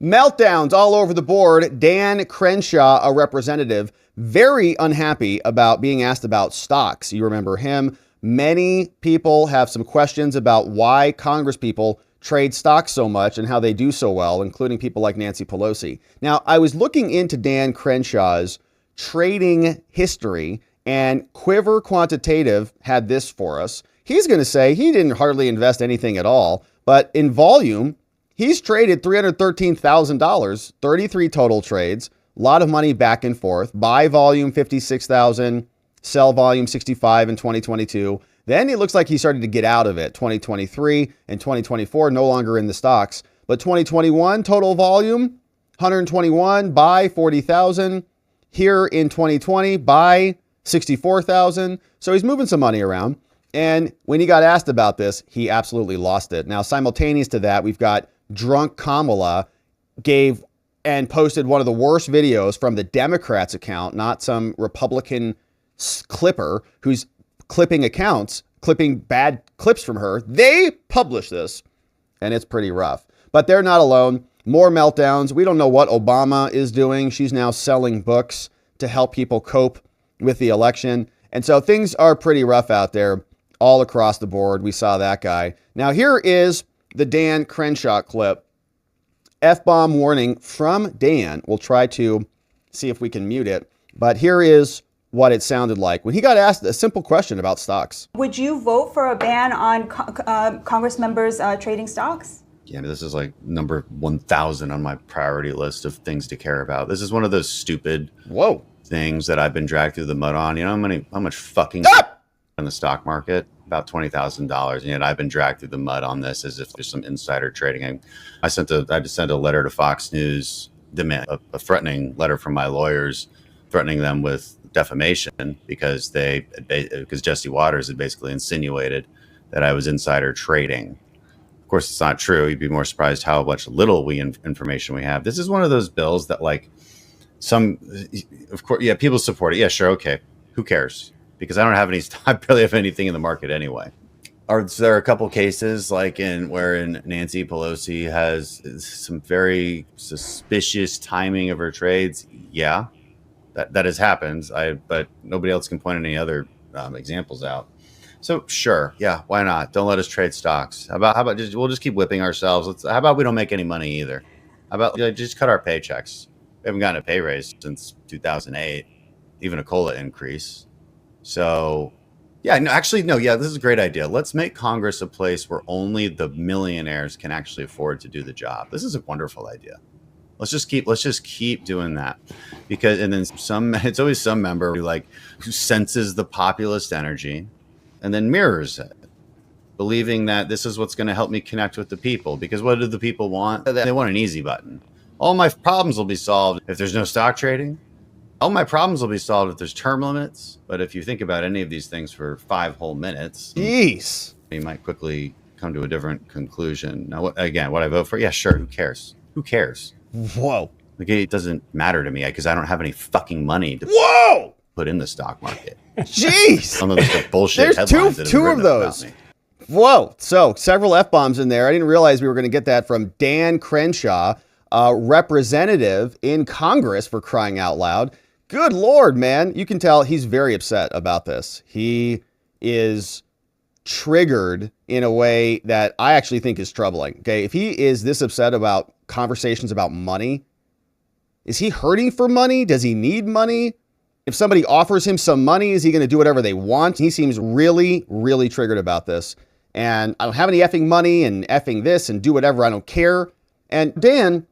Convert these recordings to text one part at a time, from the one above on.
Meltdowns all over the board. Dan Crenshaw, a representative, very unhappy about being asked about stocks. You remember him. Many people have some questions about why Congress people trade stocks so much and how they do so well, including people like Nancy Pelosi. Now, I was looking into Dan Crenshaw's trading history, and Quiver Quantitative had this for us. He's going to say he didn't hardly invest anything at all, but in volume, he's traded $313,000, 33 total trades, a lot of money back and forth. Buy volume 56,000, sell volume 65 in 2022. Then it looks like he started to get out of it. 2023 and 2024, no longer in the stocks. But 2021, total volume, 121, buy 40,000. Here in 2020, buy 64,000. So he's moving some money around. And when he got asked about this, he absolutely lost it. Now, simultaneous to that, we've got drunk Kamala gave and posted one of the worst videos from the Democrats account, not some Republican clipper who's clipping accounts, clipping bad clips from her. They publish this, and it's pretty rough. But they're not alone. More meltdowns. We don't know what Obama is doing. She's now selling books to help people cope with the election. And so things are pretty rough out there all across the board. We saw that guy. Now here is the Dan Crenshaw clip. F-bomb warning from Dan. We'll try to see if we can mute it. But here is what it sounded like when he got asked a simple question about stocks. Would you vote for a ban on Congress members trading stocks? Yeah, this is like number 1,000 on my priority list of things to care about. This is one of those stupid things that I've been dragged through the mud on. You know how much fucking in the stock market? About $20,000. And yet I've been dragged through the mud on this as if there's some insider trading. I had to send a letter to Fox News, a threatening letter from my lawyers, threatening them with defamation because Jesse Waters had basically insinuated that I was insider trading. Of course, it's not true. You'd be more surprised how much little information we have. This is one of those bills that, like, of course, yeah, people support it. Yeah, sure, okay. Who cares? Because I barely have anything in the market anyway. Are there a couple cases like where Nancy Pelosi has some very suspicious timing of her trades? Yeah, that has happened. But nobody else can point any other examples out. So sure, yeah, why not? Don't let us trade stocks. How about we'll just keep whipping ourselves. How about we don't make any money either? How about just cut our paychecks? We haven't gotten a pay raise since 2008, even a COLA increase. So yeah, this is a great idea. Let's make Congress a place where only the millionaires can actually afford to do the job. This is a wonderful idea. Let's just keep doing that, and then it's always some member who senses the populist energy and then mirrors it, believing that this is what's going to help me connect with the people. Because what do the people want? They want an easy button. All my problems will be solved if there's no stock trading. All my problems will be solved if there's term limits. But if you think about any of these things for 5 whole minutes, jeez, you might quickly come to a different conclusion. Now, what I vote for? Yeah, sure. Who cares? Who cares? Whoa. It doesn't matter to me because I don't have any fucking money to put in the stock market. Jeez. Some of those bullshit There's headlines two of those. Whoa. So several F-bombs in there. I didn't realize we were going to get that from Dan Crenshaw, representative in Congress, for crying out loud. Good Lord, man. You can tell he's very upset about this. He is triggered in a way that I actually think is troubling. Okay. If he is this upset about conversations about money, is he hurting for money? Does he need money? If somebody offers him some money, is he going to do whatever they want? He seems really, really triggered about this. And I don't have any effing money and effing this and do whatever. I don't care. And Dan,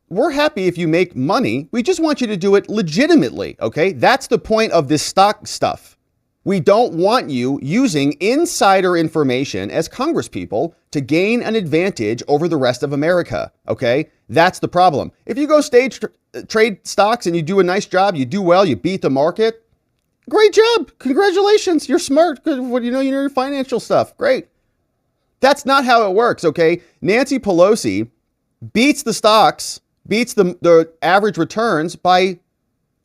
we're happy if you make money. We just want you to do it legitimately. Okay. That's the point of this stock stuff. We don't want you using insider information as congresspeople to gain an advantage over the rest of America. Okay. That's the problem. If you go trade stocks and you do a nice job, you do well, you beat the market. Great job. Congratulations. You're smart. You know your financial stuff. Great. That's not how it works. Okay. Nancy Pelosi beats the stocks, beats the average returns by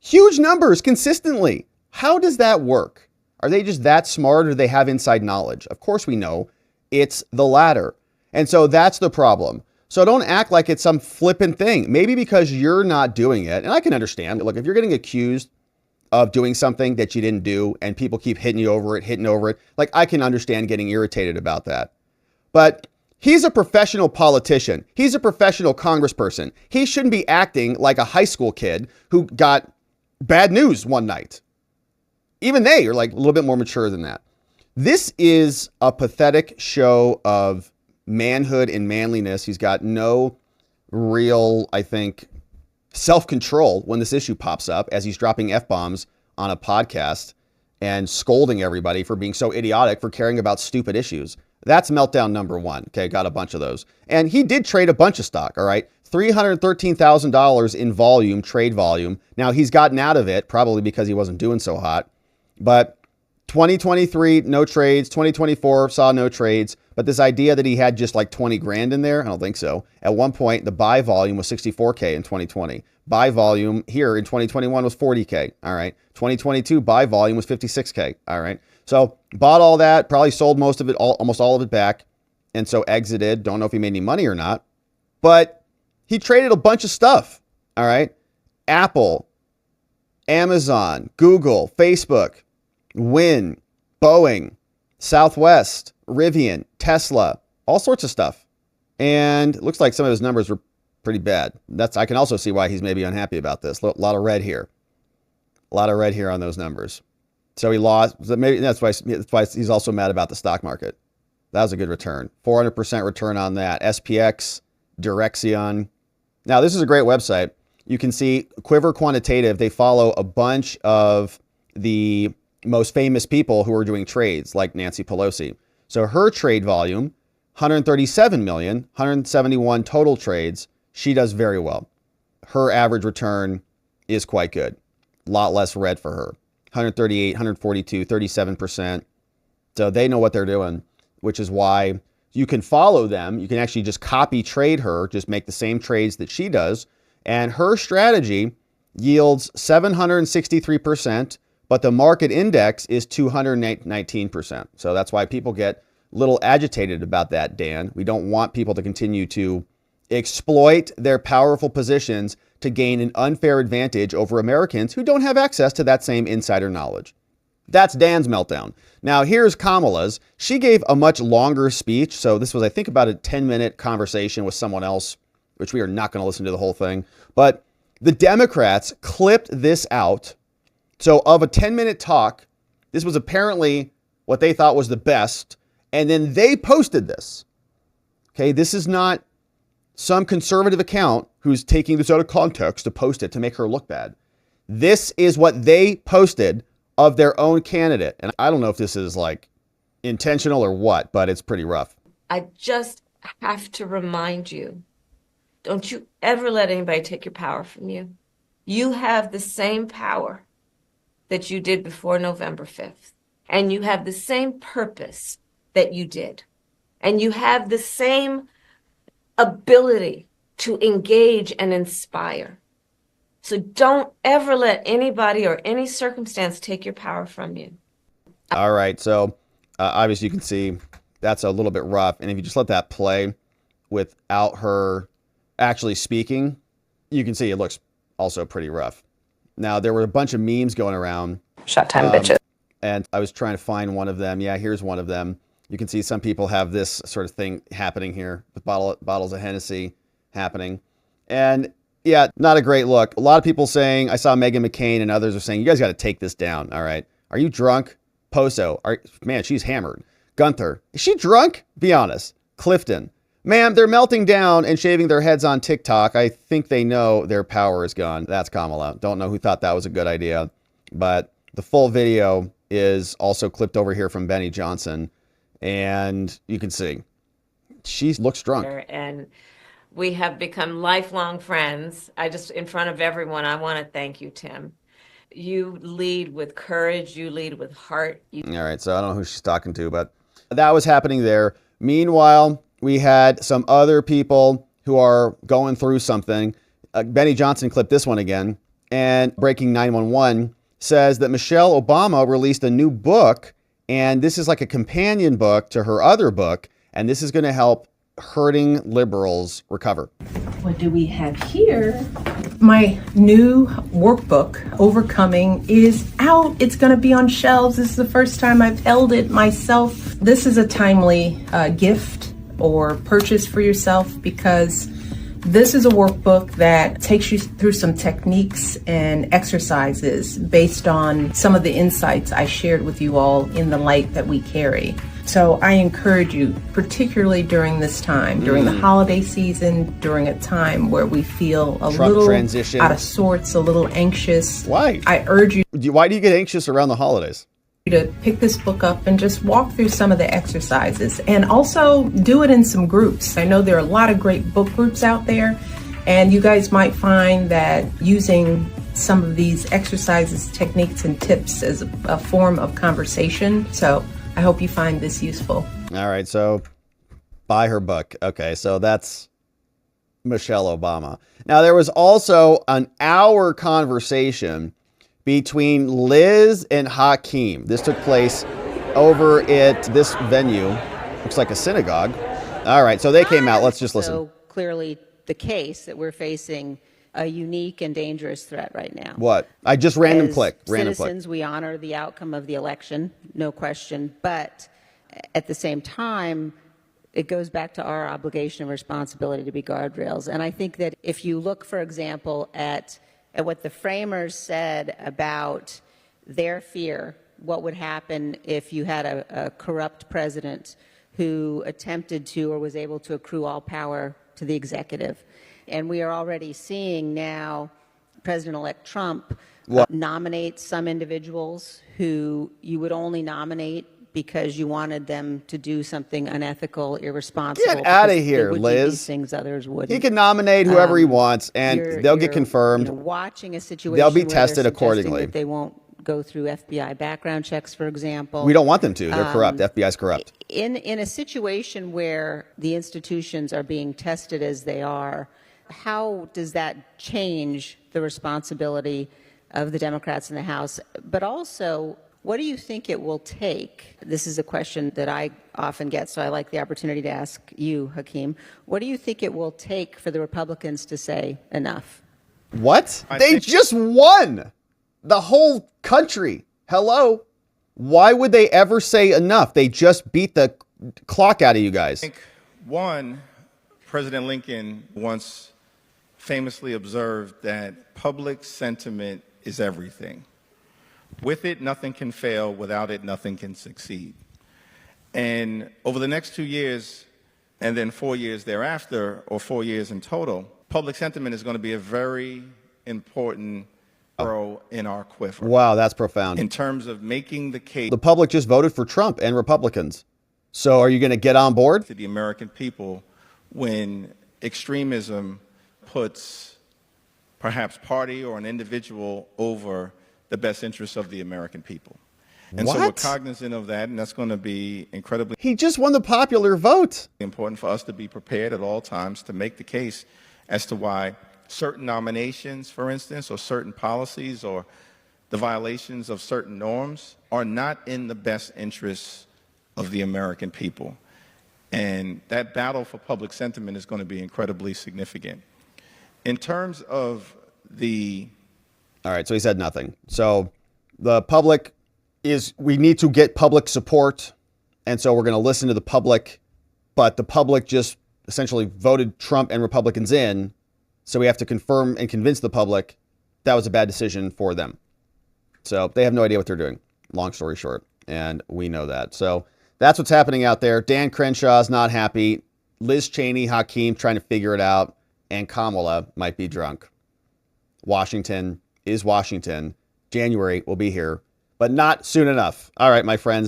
huge numbers consistently. How does that work? Are they just that smart, or do they have inside knowledge? Of course we know it's the latter. And so that's the problem. So don't act like it's some flippant thing. Maybe because you're not doing it. And I can understand. Look, if you're getting accused of doing something that you didn't do and people keep hitting over it, like I can understand getting irritated about that. But he's a professional politician. He's a professional congressperson. He shouldn't be acting like a high school kid who got bad news one night. Even they are like a little bit more mature than that. This is a pathetic show of manhood and manliness. He's got no real, I think, self-control when this issue pops up as he's dropping F-bombs on a podcast and scolding everybody for being so idiotic for caring about stupid issues. That's meltdown number one. Okay, got a bunch of those. And he did trade a bunch of stock, all right? $313,000 in volume, trade volume. Now, he's gotten out of it, probably because he wasn't doing so hot. But 2023, no trades. 2024 saw no trades. But this idea that he had just like 20 grand in there, I don't think so. At one point, the buy volume was 64K in 2020. Buy volume here in 2021 was 40K. All right. 2022 buy volume was 56K. All right. So bought all that, probably sold most of it, almost all of it back. And so exited. Don't know if he made any money or not. But he traded a bunch of stuff. All right. Apple, Amazon, Google, Facebook, Wynn, Boeing, Southwest, Rivian, Tesla, all sorts of stuff. And it looks like some of his numbers were pretty bad. I can also see why he's maybe unhappy about this. A lot of red here. A lot of red here on those numbers. So he lost. Maybe that's why he's also mad about the stock market. That was a good return. 400% return on that. SPX, Direxion. Now, this is a great website. You can see Quiver Quantitative. They follow a bunch of the most famous people who are doing trades, like Nancy Pelosi. So her trade volume, 137 million, 171 total trades. She does very well. Her average return is quite good. A lot less red for her. 138, 142, 37%. So they know what they're doing, which is why you can follow them. You can actually just copy trade her, just make the same trades that she does. And her strategy yields 763%, but the market index is 219%. So that's why people get a little agitated about that, Dan. We don't want people to continue to exploit their powerful positions to gain an unfair advantage over Americans who don't have access to that same insider knowledge. That's Dan's meltdown. Now here's Kamala's. She gave a much longer speech. So this was, I think, about a 10-minute conversation with someone else, which we are not going to listen to the whole thing. But the Democrats clipped this out. So of a 10-minute talk, this was apparently what they thought was the best. And then they posted this. Okay, this is not some conservative account who's taking this out of context to post it to make her look bad. This is what they posted of their own candidate. And I don't know if this is like intentional or what, but it's pretty rough. I just have to remind you, don't you ever let anybody take your power from you. You have the same power that you did before November 5th. And you have the same purpose that you did. And you have the same ability to engage and inspire. So don't ever let anybody or any circumstance take your power from you. All right. So obviously you can see that's a little bit rough. And if you just let that play without her actually speaking, you can see it looks also pretty rough. Now, there were a bunch of memes going around. Shut time, bitches. And I was trying to find one of them. Yeah, here's one of them. You can see some people have this sort of thing happening here with bottles of Hennessy happening. And yeah, not a great look. A lot of people saying, I saw Meghan McCain and others are saying, you guys got to take this down. All right. Are you drunk? Poso. Man, she's hammered. Gunther. Is she drunk? Be honest. Clifton. Ma'am, they're melting down and shaving their heads on TikTok. I think they know their power is gone. That's Kamala. Don't know who thought that was a good idea. But the full video is also clipped over here from Benny Johnson. And you can see she looks drunk. And we have become lifelong friends. In front of everyone, I want to thank you, Tim. You lead with courage. You lead with heart. All right. So I don't know who she's talking to, but that was happening there. Meanwhile, we had some other people who are going through something. Benny Johnson clipped this one again. And Breaking 911 says that Michelle Obama released a new book. And this is like a companion book to her other book. And this is going to help hurting liberals recover? What do we have here? My new workbook, Overcoming, is out. It's going to be on shelves. This is the first time I've held it myself. This is a timely gift or purchase for yourself, because this is a workbook that takes you through some techniques and exercises based on some of the insights I shared with you all in the light that we carry. So I encourage you, particularly during this time, during the holiday season, during a time where we feel a Trump little transition. out of sorts, a little anxious. Why? I urge you Why do you get anxious around the holidays? to pick this book up and just walk through some of the exercises, and also do it in some groups. I know there are a lot of great book groups out there, and you guys might find that using some of these exercises, techniques, and tips as a form of conversation. So I hope you find this useful. All right, so buy her book. Okay, so that's Michelle Obama. Now, there was also an hour conversation between Liz and Hakeem. This took place over at this venue. Looks like a synagogue. All right, so they came out. Let's just listen. So clearly the case that we're facing a unique and dangerous threat right now. What? I just random As click. citizens, we honor the outcome of the election, no question. But at the same time, it goes back to our obligation and responsibility to be guardrails. And I think that if you look, for example, at what the framers said about their fear, what would happen if you had a corrupt president who attempted to or was able to accrue all power to the executive. And we are already seeing now President-elect Trump nominate some individuals who you would only nominate because you wanted them to do something unethical, irresponsible. Get out of because here, they would do Liz. these things others wouldn't. He can nominate whoever he wants, and they'll get confirmed. Watching a situation They'll be where they're tested suggesting accordingly. that they won't go through FBI background checks, for example. We don't want them to. They're corrupt. FBI's corrupt. In a situation where the institutions are being tested as they are, how does that change the responsibility of the Democrats in the House? But also, what do you think it will take? This is a question that I often get, so I like the opportunity to ask you, Hakeem. What do you think it will take for the Republicans to say enough? What? They just won the whole country. Hello? Why would they ever say enough? They just beat the clock out of you guys. I think, one, President Lincoln once famously observed that public sentiment is everything. With it, nothing can fail. Without it, nothing can succeed. And over the next 2 years, and then 4 years thereafter, or 4 years in total, public sentiment is going to be a very important arrow in our quiver. Wow, that's profound. In terms of making the case The public just voted for Trump and Republicans. So are you going to get on board? to the American people when extremism puts perhaps party or an individual over the best interests of the American people. And so we're What? cognizant of that, and that's going to be incredibly He just won the popular vote. important for us to be prepared at all times to make the case as to why certain nominations, for instance, or certain policies or the violations of certain norms are not in the best interests of the American people. And that battle for public sentiment is going to be incredibly significant. In terms of the All right, so he said nothing. So the public we need to get public support. And so we're going to listen to the public, but the public just essentially voted Trump and Republicans in. So we have to confirm and convince the public that was a bad decision for them. So they have no idea what they're doing. Long story short. And we know that. So that's what's happening out there. Dan Crenshaw is not happy. Liz Cheney, Hakeem trying to figure it out. And Kamala might be drunk. Washington is Washington. January will be here, but not soon enough. All right, my friends.